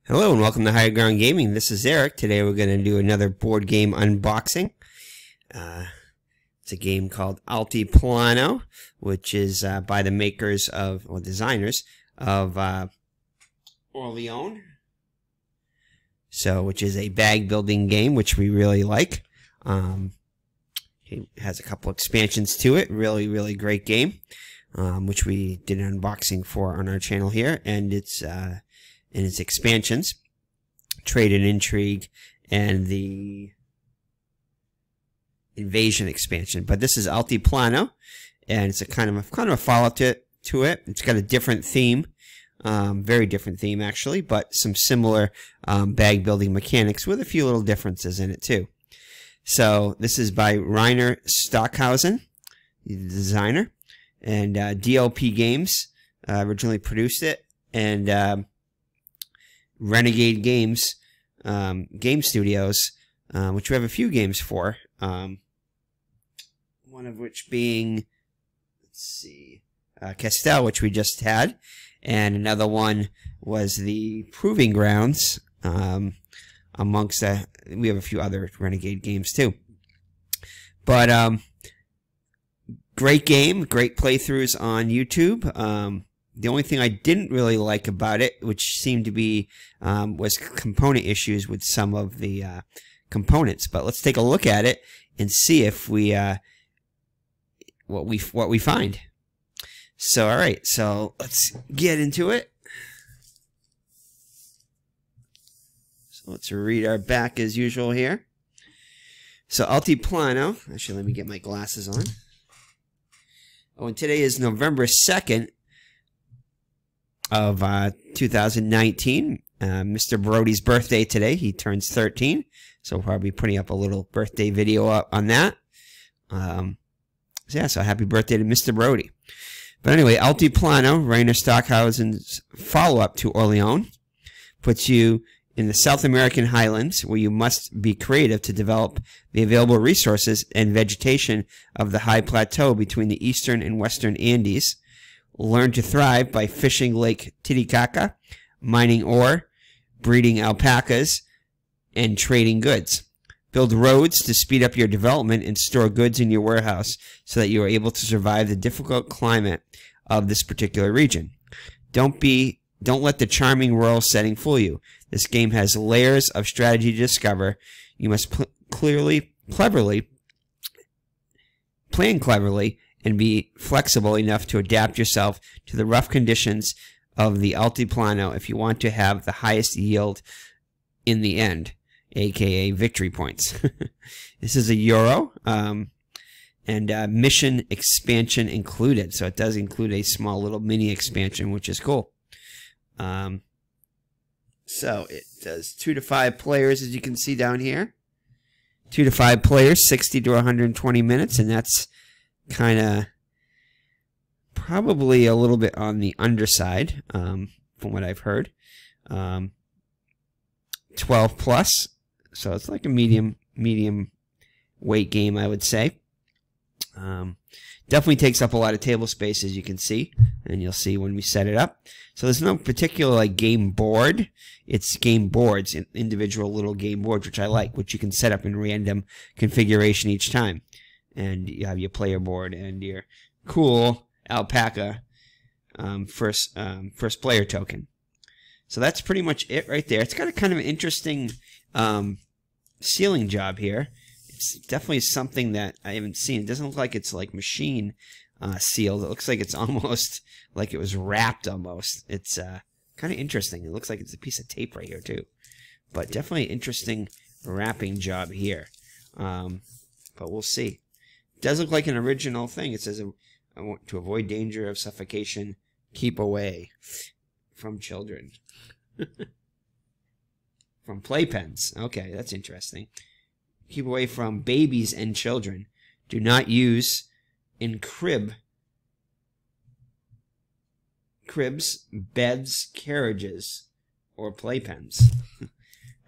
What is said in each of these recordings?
Hello and welcome to Higher Ground Gaming. This is Eric. Today we're going to do another board game unboxing. It's a game called Altiplano, which is by the makers of, or designers of Orleans. So, which is a bag building game, which we really like. It has a couple expansions to it. Really great game, which we did an unboxing for on our channel here, and its expansions, Trade and Intrigue, and the Invasion expansion. But this is Altiplano, and it's a kind of a follow-up to it. It's got a different theme, very different theme actually, but some similar bag building mechanics with a few little differences in it too. So this is by Reiner Stockhausen, the designer, and DLP Games originally produced it, and Renegade Games, game studios, which we have a few games for. One of which being, let's see, Castel, which we just had, and another one was the Proving Grounds. Amongst we have a few other Renegade games too. But great game, great playthroughs on YouTube. The only thing I didn't really like about it, which seemed to be, was component issues with some of the components. But let's take a look at it and see if we what we find. So, all right, so let's get into it. So let's read our back as usual here. So Altiplano. Actually, let me get my glasses on. Oh, and today is November 2nd. Of 2019, Mr. Brody's birthday today. He turns 13, so we'll probably be putting up a little birthday video up on that. So yeah, so happy birthday to Mr. Brody. But anyway, Altiplano, Reiner Stockhausen's follow-up to Orleans, puts you in the South American highlands, where you must be creative to develop the available resources and vegetation of the high plateau between the eastern and western Andes. Learn to thrive by fishing Lake Titicaca, mining ore, breeding alpacas, and trading goods. Build roads to speed up your development and store goods in your warehouse so that you are able to survive the difficult climate of this particular region. Don't let the charming rural setting fool you. This game has layers of strategy to discover. You must plan cleverly, and be flexible enough to adapt yourself to the rough conditions of the Altiplano if you want to have the highest yield in the end, aka victory points. This is a Euro, and mission expansion included, so it does include a small little mini expansion, which is cool. So it does 2 to 5 players, as you can see down here. 2 to 5 players, 60 to 120 minutes, and that's kind of probably a little bit on the underside, from what I've heard. 12 plus, so it's like a medium weight game, I would say. Definitely takes up a lot of table space, as you can see, and you'll see when we set it up. So there's no particular like game board. It's game boards, individual little game boards, which I like, which you can set up in random configuration each time. And you have your player board and your cool alpaca first player token. So that's pretty much it right there. It's got a kind of an interesting sealing job here. It's definitely something that I haven't seen. It doesn't look like it's like machine sealed. It looks like it's almost like it was wrapped almost. It's kind of interesting. It looks like it's a piece of tape right here too. But definitely interesting wrapping job here. But we'll see. Does look like an original thing. It says, "I want to avoid danger of suffocation. Keep away from children." From playpens. Okay, that's interesting. Keep away from babies and children. Do not use in cribs, beds, carriages, or playpens.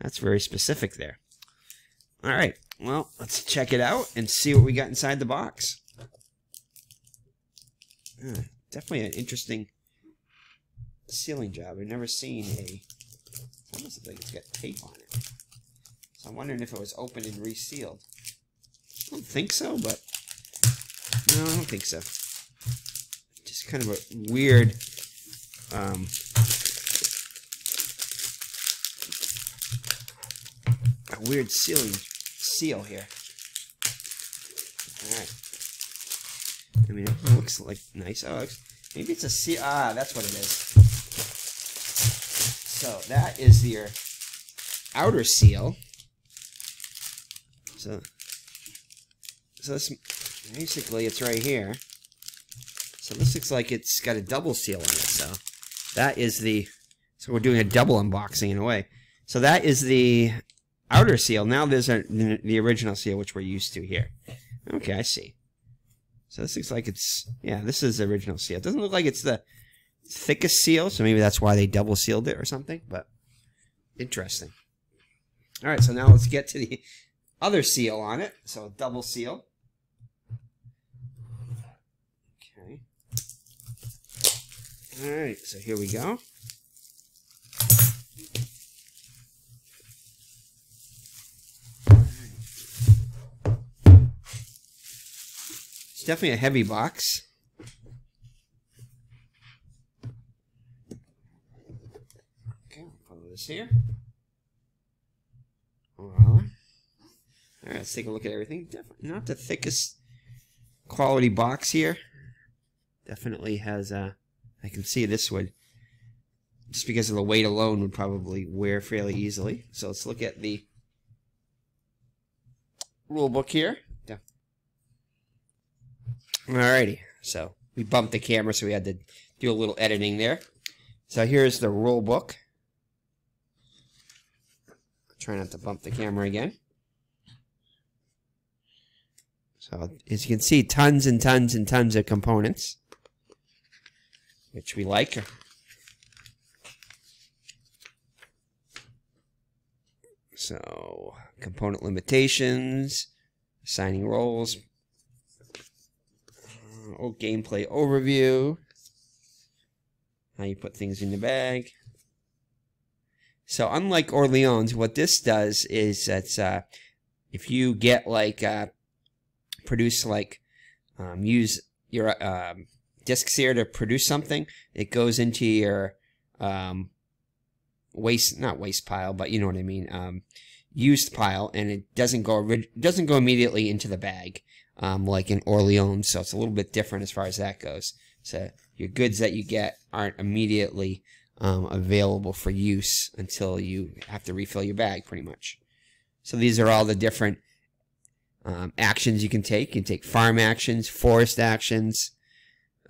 That's very specific there. All right. Well, let's check it out and see what we got inside the box. Definitely an interesting sealing job. I've never seen a That looks like it's got tape on it. So I'm wondering if it was opened and resealed. I don't think so, but no, I don't think so. Just kind of a weird seal here. All right. I mean, it looks like nice. Oh, maybe it's a seal. Ah, that's what it is. So that is your outer seal. So this, basically it's right here. So this looks like it's got a double seal on it. So that is so we're doing a double unboxing in a way. So that is the outer seal. Now there's the original seal, which we're used to here. Okay, I see. So this looks like this is the original seal. It doesn't look like it's the thickest seal, so maybe that's why they double sealed it or something, but interesting. All right, so now let's get to the other seal on it. So double seal. Okay. All right, so here we go. It's definitely a heavy box. Okay, we'll put this here. All right, let's take a look at everything. Definitely not the thickest quality box here. Definitely has I can see this would, just because of the weight alone, would probably wear fairly easily. So let's look at the rule book here. Alrighty, so we bumped the camera, so we had to do a little editing there. So here's the rule book. Try not to bump the camera again. So as you can see, tons and tons and tons of components, which we like. So component limitations, assigning roles, gameplay overview, how you put things in the bag. So unlike Orleans, what this does is that if you get like use your discs here to produce something, it goes into your not waste pile, but you know what I mean, used pile, and it doesn't go immediately into the bag. Like in Orleans, so it's a little bit different as far as that goes. So your goods that you get aren't immediately available for use until you have to refill your bag, pretty much. So these are all the different actions you can take. You can take farm actions, forest actions,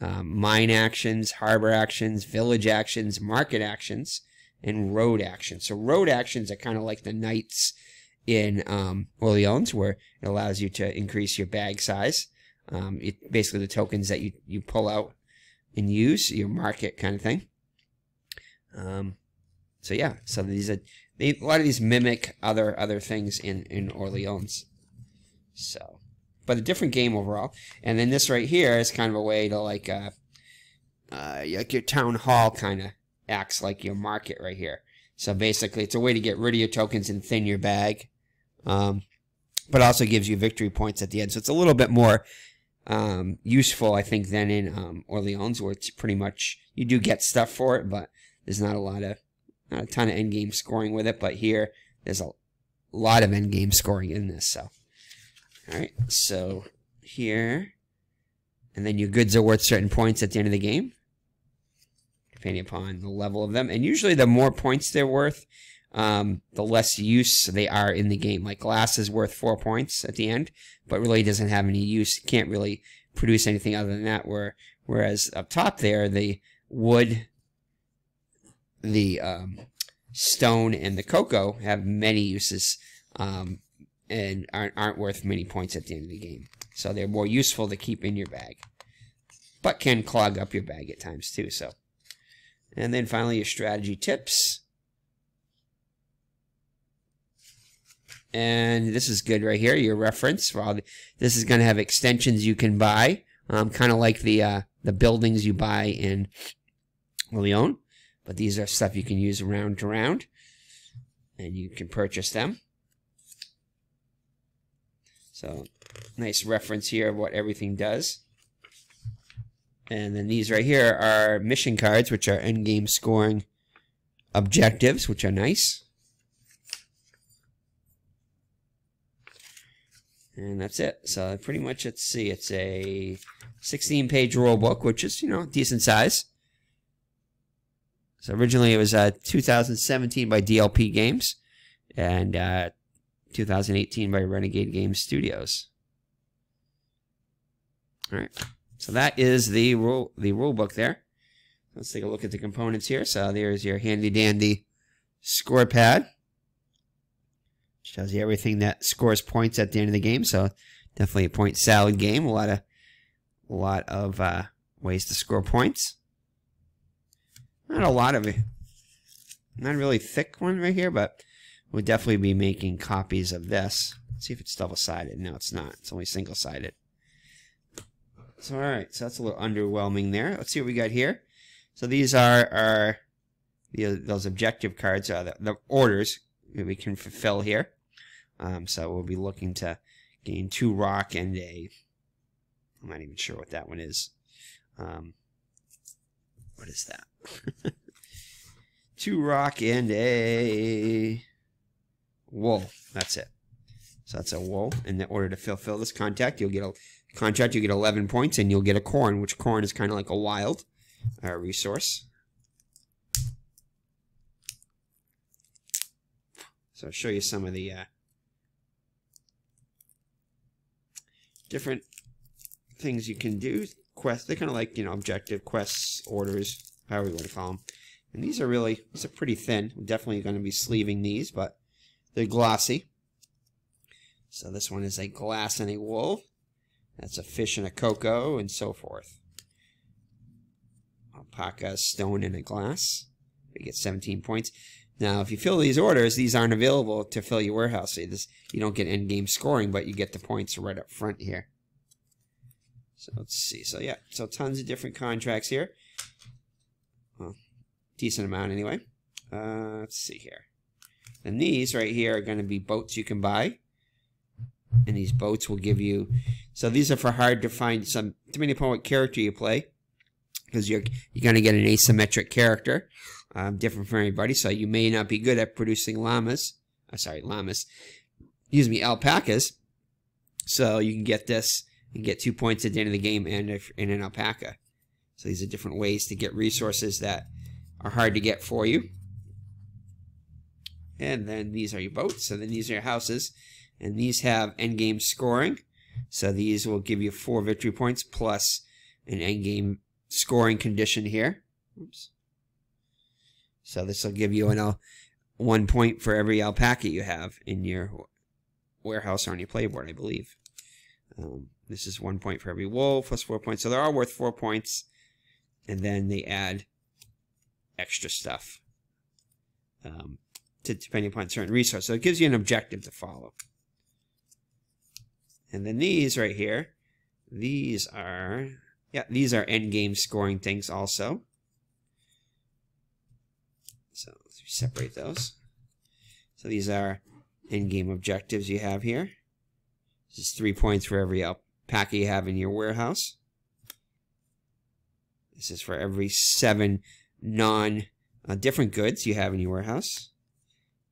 mine actions, harbor actions, village actions, market actions, and road actions. So road actions are kind of like the knights in Orleans, where it allows you to increase your bag size. Basically the tokens that you pull out and use, your market kind of thing. So yeah, so a lot of these mimic other things in Orleans. So, but a different game overall. And then this right here is kind of a way to like your town hall kind of acts like your market right here. So basically it's a way to get rid of your tokens and thin your bag. But also gives you victory points at the end. So it's a little bit more useful, I think, than in Orleans, where it's pretty much, you do get stuff for it, but there's not a ton of endgame scoring with it. But here, there's a lot of endgame scoring in this. So, all right, so here, and then your goods are worth certain points at the end of the game, depending upon the level of them. And usually the more points they're worth, the less use they are in the game. Like glass is worth 4 points at the end, but really doesn't have any use. You can't really produce anything other than that. Whereas up top there, the wood, the stone, and the cocoa have many uses, and aren't worth many points at the end of the game. So they're more useful to keep in your bag, but can clog up your bag at times too. So, and then finally your strategy tips. And this is good right here, your reference. This is going to have extensions you can buy, kind of like the buildings you buy in Orleans. But these are stuff you can use round to round. and you can purchase them. So, nice reference here of what everything does. And then these right here are mission cards, which are endgame scoring objectives, which are nice. And that's it. So pretty much, let's see, it's a 16-page rulebook, which is, you know, decent size. So originally it was 2017 by DLP Games and 2018 by Renegade Games Studios. All right. So that is the rule book there. Let's take a look at the components here. So there's your handy dandy score pad, which tells you everything that scores points at the end of the game. So definitely a point salad game. A lot of ways to score points. Not a lot of it. Not a really thick one right here, but we'll definitely be making copies of this. Let's see if it's double-sided. No, it's not. It's only single-sided. So, alright, so that's a little underwhelming there. Let's see what we got here. So these are those objective cards, the orders that we can fulfill here. So we'll be looking to gain 2 rock and a... I'm not even sure what that one is. What is that? 2 rock and a wool. That's it. So that's a wool. In order to fulfill this contract, you'll get 11 points, and you'll get a corn, which corn is kind of like a wild resource. So I'll show you some of the different things you can do. Quests, they're kind of like, you know, objective quests, orders, however you want to call them. And these are pretty thin. We're definitely going to be sleeving these, but they're glossy. So this one is a glass and a wool. That's a fish and a cocoa, and so forth. Alpaca, stone, and a glass. You get 17 points. Now, if you fill these orders, these aren't available to fill your warehouse. So you don't get end-game scoring, but you get the points right up front here. So let's see. So yeah, so tons of different contracts here. Well, decent amount anyway. Let's see here. And these right here are going to be boats you can buy. And these boats will give you... So these are for hard to find, depending upon what character you play. Because you're going to get an asymmetric character. Different from everybody. So you may not be good at producing llamas. Excuse me, alpacas. So you can get this and get 2 points at the end of the game and an alpaca. So these are different ways to get resources that are hard to get for you. And then these are your boats. So then these are your houses. And these have endgame scoring. So these will give you 4 victory points plus an endgame scoring condition here. Oops. So this will give you 1 point for every alpaca you have in your warehouse or on your playboard, I believe. This is 1 point for every wool plus 4 points. So they're all worth 4 points. And then they add extra stuff depending upon certain resources. So it gives you an objective to follow. And then these right here, these are end-game scoring things also. So let's separate those. So these are end-game objectives you have here. This is 3 points for every alpaca you have in your warehouse. This is for every 7 different goods you have in your warehouse.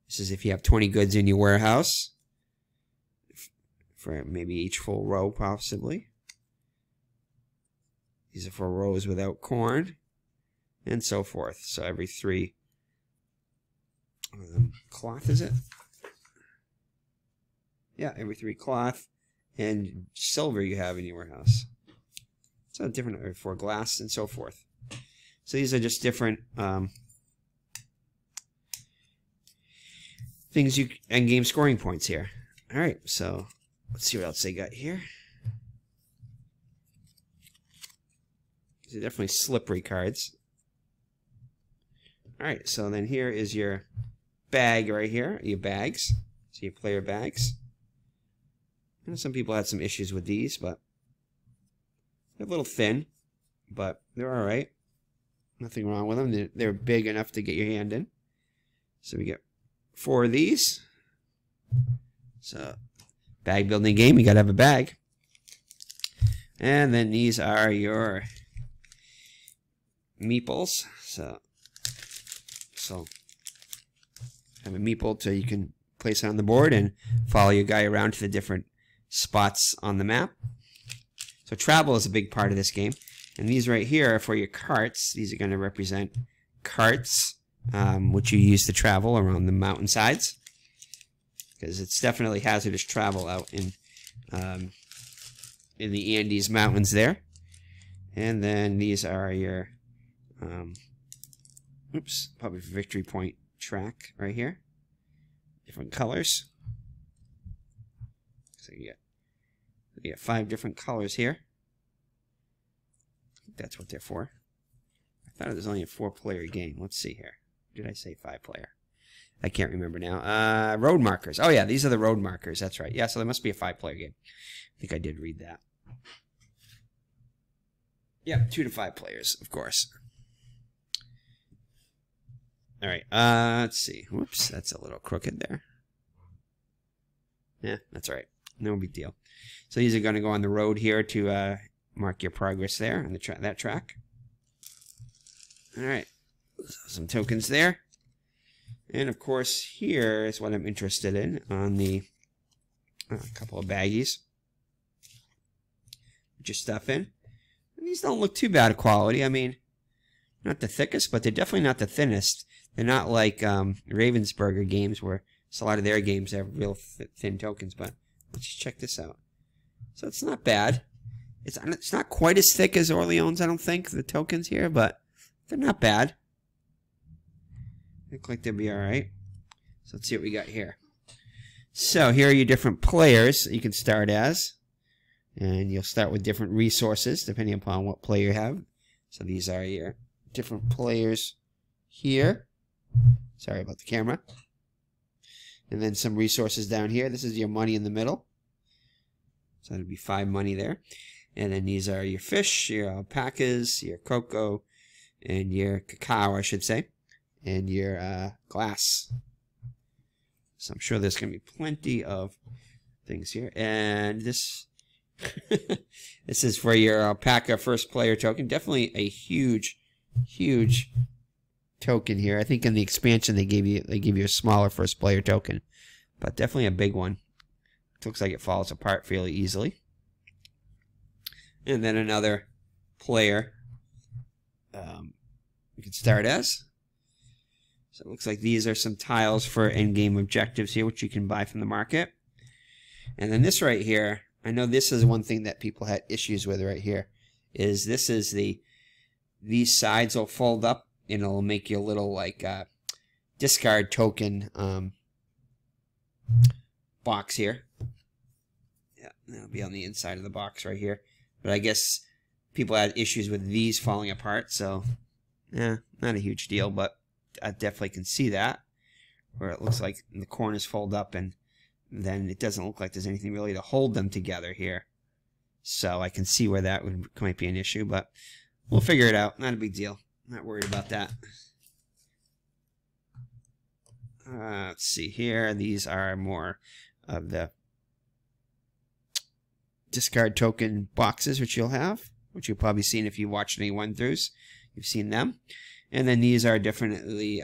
This is if you have 20 goods in your warehouse. For maybe each full row, possibly. These are for rows without corn. And so forth. So every 3 cloth, is it? Yeah, every 3 cloth and silver you have in your warehouse. So different for glass and so forth. So these are just different things end-game scoring points here. All right, so let's see what else they got here. These are definitely slippery cards. All right, so then here is your bag right here, your bags. So your player bags. I know some people had some issues with these, but they're a little thin, but they're all right. Nothing wrong with them. They're big enough to get your hand in. So we get 4 of these. So, bag building game, you gotta have a bag. And then these are your meeples. So have a meeple so you can place it on the board and follow your guy around to the different spots on the map. So travel is a big part of this game. And these right here are for your carts. These are going to represent carts, which you use to travel around the mountainsides. Because it's definitely hazardous travel out in the Andes Mountains there. And then these are your, probably victory point track right here. Different colors. So you get 5 different colors here. I think that's what they're for. I thought it was only a 4-player game. Let's see here. Did I say 5-player? I can't remember now. Road markers. Oh yeah, these are the road markers. That's right. Yeah, so there must be a 5-player game. I think I did read that. Yeah, 2 to 5 players, of course. All right, let's see. Whoops, that's a little crooked there. Yeah, that's all right. No big deal. So these are going to go on the road here to mark your progress there on the that track. All right, so some tokens there. And of course, here is what I'm interested in on the couple of baggies. Put your stuff in. And these don't look too bad of quality. I mean, not the thickest, but they're definitely not the thinnest. They're not like Ravensburger games where a lot of their games have real thin tokens. But let's just check this out. So it's not bad. It's not quite as thick as Orleans, I don't think, the tokens here, but they're not bad. Look like they'll be all right. So let's see what we got here. So here are your different players that you can start as. And you'll start with different resources depending upon what player you have. So these are your different players here. Sorry about the camera. And then some resources down here. This is your money in the middle. So that'll be 5 money there. And then these are your fish, your alpacas, your cocoa, and your cacao, I should say. And your glass. So I'm sure there's going to be plenty of things here. And this this is for your alpaca first player token. Definitely a huge token here. I think in the expansion they give you a smaller first player token, but definitely a big one. It looks like it falls apart fairly easily. And then another player you can start as. So it looks like these are some tiles for endgame objectives here, which you can buy from the market. And then this right here, I know this is one thing that people had issues with right here, is this is these sides will fold up and it'll make you a little like discard token box here. Yeah, that'll be on the inside of the box right here. But I guess people had issues with these falling apart, so yeah, not a huge deal, but I definitely can see that, where it looks like the corners fold up and then it doesn't look like there's anything really to hold them together here. So I can see where that might be an issue, but we'll figure it out. Not a big deal. Not worried about that. Let's see here. These are more of the discard token boxes, which you'll have, which you've probably seen if you watched any run-throughs. You've seen them. And then these are definitely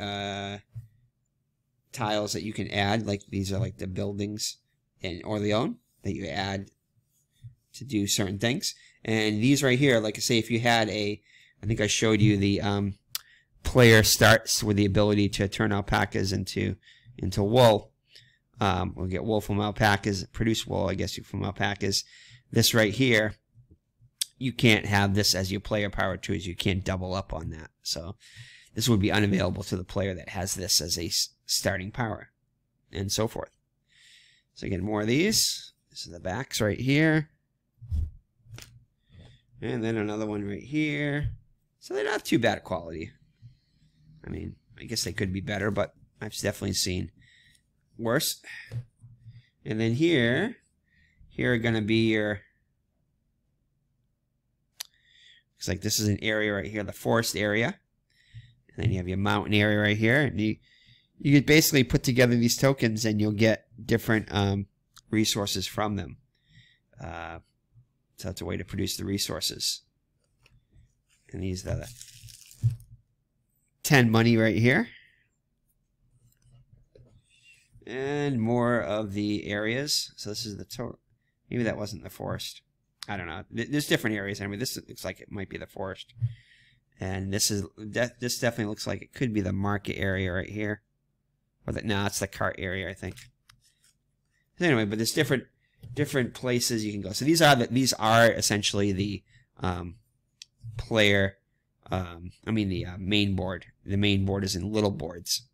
tiles that you can add. Like these are like the buildings in Orleans that you add to do certain things. And these right here, like I say, if you had I think I showed you the player starts with the ability to turn alpacas into wool. We'll get wool from alpacas, produce wool, I guess, from alpacas. This right here, you can't have this as your player power too, as you can't double up on that. So this would be unavailable to the player that has this as a starting power, and so forth. So again, more of these. This is the backs right here. And then another one right here. So they're not too bad quality. I mean, I guess they could be better, but I've definitely seen worse. And then here are going to be your, looks like this is an area right here, the forest area. And then you have your mountain area right here. And you you could basically put together these tokens and you'll get different resources from them. So that's a way to produce the resources. And these are the 10 money right here. And more of the areas. So this is the total. Maybe that wasn't the forest. I don't know. There's different areas. Anyway, this looks like it might be the forest. And this definitely looks like it could be the market area right here. Or no, it's the cart area, I think. Anyway, but there's different places you can go. So these are essentially the player. The main board. The main board is in little boards,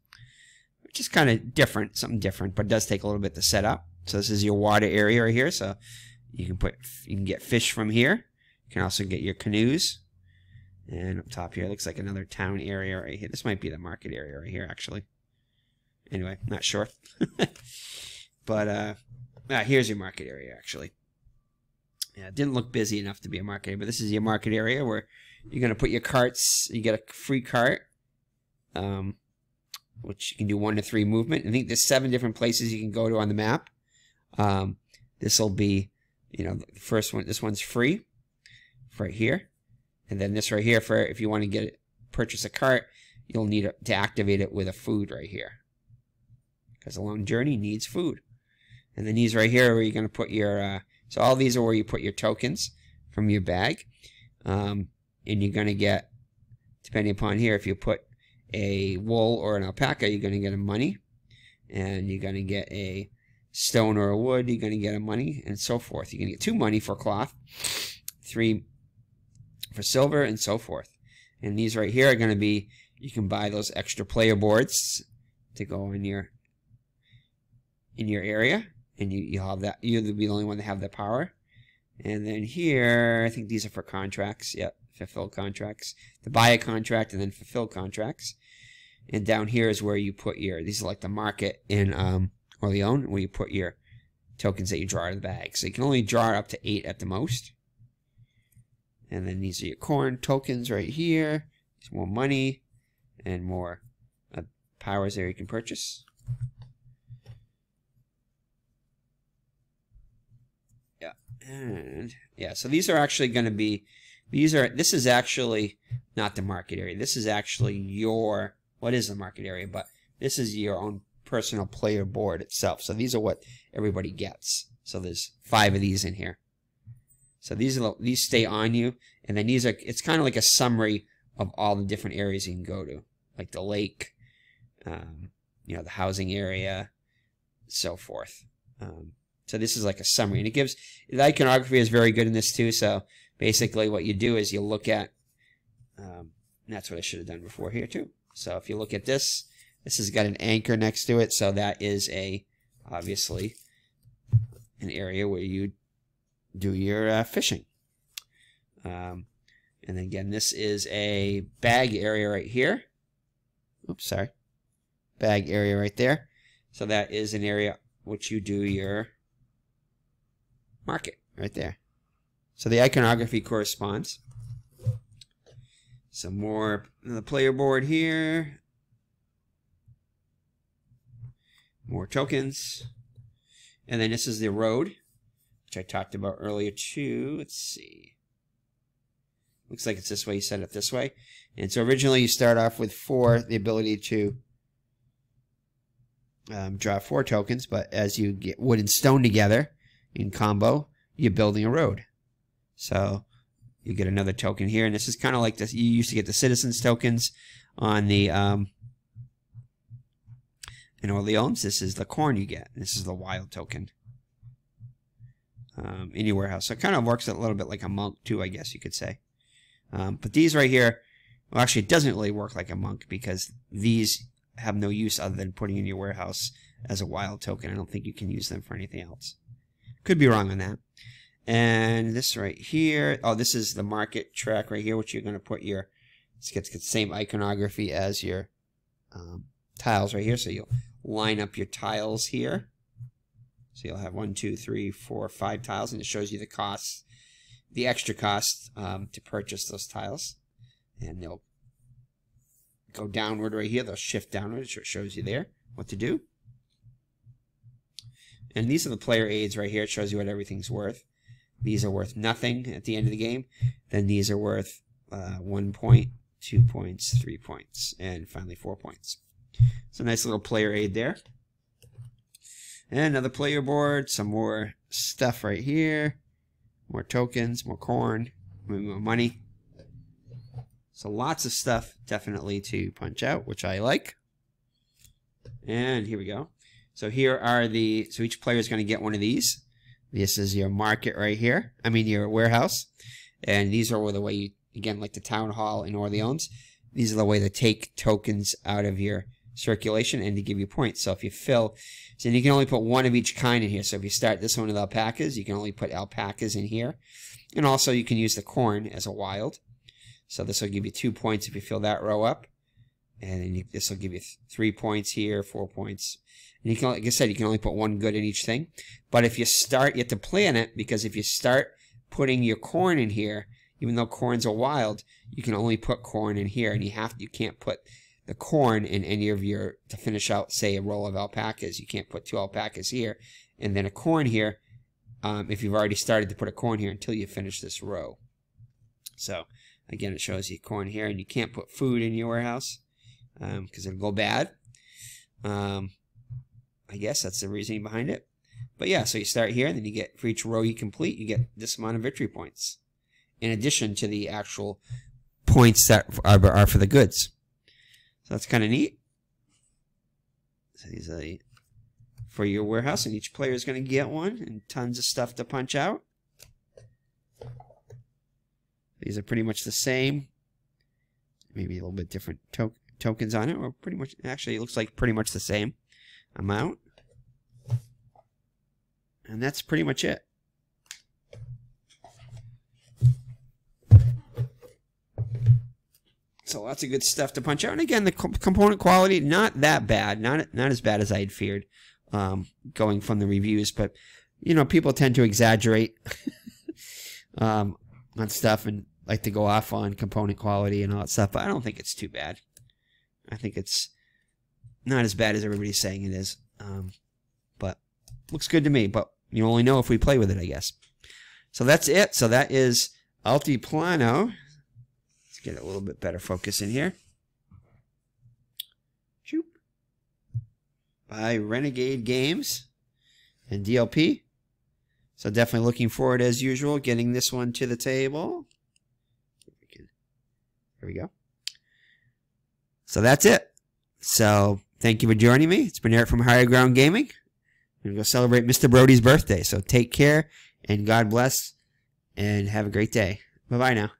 which is kind of different, something different, but it does take a little bit to set up. So this is your water area right here. So you can get fish from here. You can also get your canoes. And up top here looks like another town area right here. This might be the market area right here, actually. Anyway, not sure. But here's your market area, actually. Yeah, it didn't look busy enough to be a market area, but this is your market area where you're going to put your carts. You get a free cart, which you can do 1 to 3 movement. I think there's 7 different places you can go to on the map. This will be, the first one. This one's free, right here. And then this right here, for if you want to purchase a cart, you'll need to activate it with a food right here. Because a long journey needs food. And then these right here are where you're going to put your, so all these are where you put your tokens from your bag. And you're going to get, depending upon here, if you put a wool or an alpaca, you're going to get a money. And you're going to get a stone or a wood, you're going to get a money, and so forth. You're going to get 2 money for cloth, 3 for silver, and so forth. And these right here are going to be, you can buy those extra player boards to go in your area, and you'll have that. You'll be the only one to have the power. And then here, I think these are for contracts. Yep, fulfill contracts. To buy a contract and then fulfill contracts. And down here is where you put these are like the market in Orleans, where you put your tokens that you draw out of the bag. So you can only draw up to 8 at the most. And then these are your corn tokens right here. There's more money and more powers there you can purchase. Yeah, and yeah, so these are actually going to be, this is actually not the market area. This is actually what is the market area? But this is your own personal player board itself. So these are what everybody gets. So there's 5 of these in here. So these stay on you, and then it's kind of like a summary of all the different areas you can go to, like the lake, the housing area, so forth. So this is like a summary, and the iconography is very good in this too. So basically, what you do is you look at, and that's what I should have done before here too. So if you look at this has got an anchor next to it, so that is obviously an area where you do your fishing. And again, this is a bag area right here. Oops, sorry. Bag area right there. So that is an area which you do your market right there. So the iconography corresponds. Some more on the player board here. More tokens. And then this is the road, which I talked about earlier too. Let's see. Looks like it's this way. You set it this way. And so originally you start off with 4, the ability to draw 4 tokens, but as you get wood and stone together in combo, you're building a road. So you get another token here, and this is kind of like this. You used to get the citizens tokens on the in Orleans. This is the corn you get. This is the wild token in your warehouse. So it kind of works a little bit like a monk too, I guess you could say. But these right here, well, actually, it doesn't really work like a monk because these have no use other than putting in your warehouse as a wild token. I don't think you can use them for anything else. Could be wrong on that. And this right here, oh, this is the market track right here, which you're going to put your, it's got the same iconography as your tiles right here. So you'll line up your tiles here. So you'll have 1, 2, 3, 4, 5 tiles, and it shows you the costs, the extra cost to purchase those tiles. And they'll go downward right here. They'll shift downward. It shows you there. what to do. And these are the player aids right here. It shows you what everything's worth. These are worth nothing at the end of the game. Then these are worth 1 point, 2 points, 3 points, and finally 4 points. It's a nice little player aid there. And another player board, some more stuff right here. More tokens, more corn, more money. So lots of stuff definitely to punch out, which I like. And here we go. So here are the, so each player is going to get one of these. This is your market right here. I mean your warehouse. And these are the way you, again, like the town hall in Orleans. These are the way to take tokens out of your circulation and to give you points. So if you fill, so you can only put one of each kind in here. So if you start this one with alpacas, you can only put alpacas in here. And also you can use the corn as a wild. So this will give you 2 points if you fill that row up. And then this will give you 3 points here, 4 points. And you can, like I said, you can only put one good in each thing. But if you start, you have to plan it, because if you start putting your corn in here, even though corns are wild, you can only put corn in here, and you can't put the corn in any of your, to finish out, say, a roll of alpacas. You can't put 2 alpacas here and then a corn here if you've already started to put a corn here until you finish this row. So again, it shows you corn here, and you can't put food in your warehouse because it'll go bad. I guess that's the reasoning behind it. But yeah, so you start here, and then you get, for each row you complete, you get this amount of victory points, in addition to the actual points that are for the goods. So that's kind of neat. So these are for your warehouse, and each player is going to get one, and tons of stuff to punch out. These are pretty much the same. Maybe a little bit different tokens on it, or pretty much, actually it looks like pretty much the same amount. And that's pretty much it. So lots of good stuff to punch out. And again, the component quality, not that bad. Not as bad as I had feared going from the reviews. But, you know, people tend to exaggerate on stuff and like to go off on component quality and all that stuff. But I don't think it's too bad. I think it's not as bad as everybody's saying it is. But looks good to me. But you only know if we play with it, I guess. So that's it. So that is Altiplano. Let's get a little bit better focus in here. Choop. By Renegade Games and DLP. So definitely looking forward, as usual, getting this one to the table. Here we go. So that's it. So thank you for joining me. It's been Eric from Higher Ground Gaming. I'm going to go celebrate Mr. Brody's birthday. So take care and God bless and have a great day. Bye-bye now.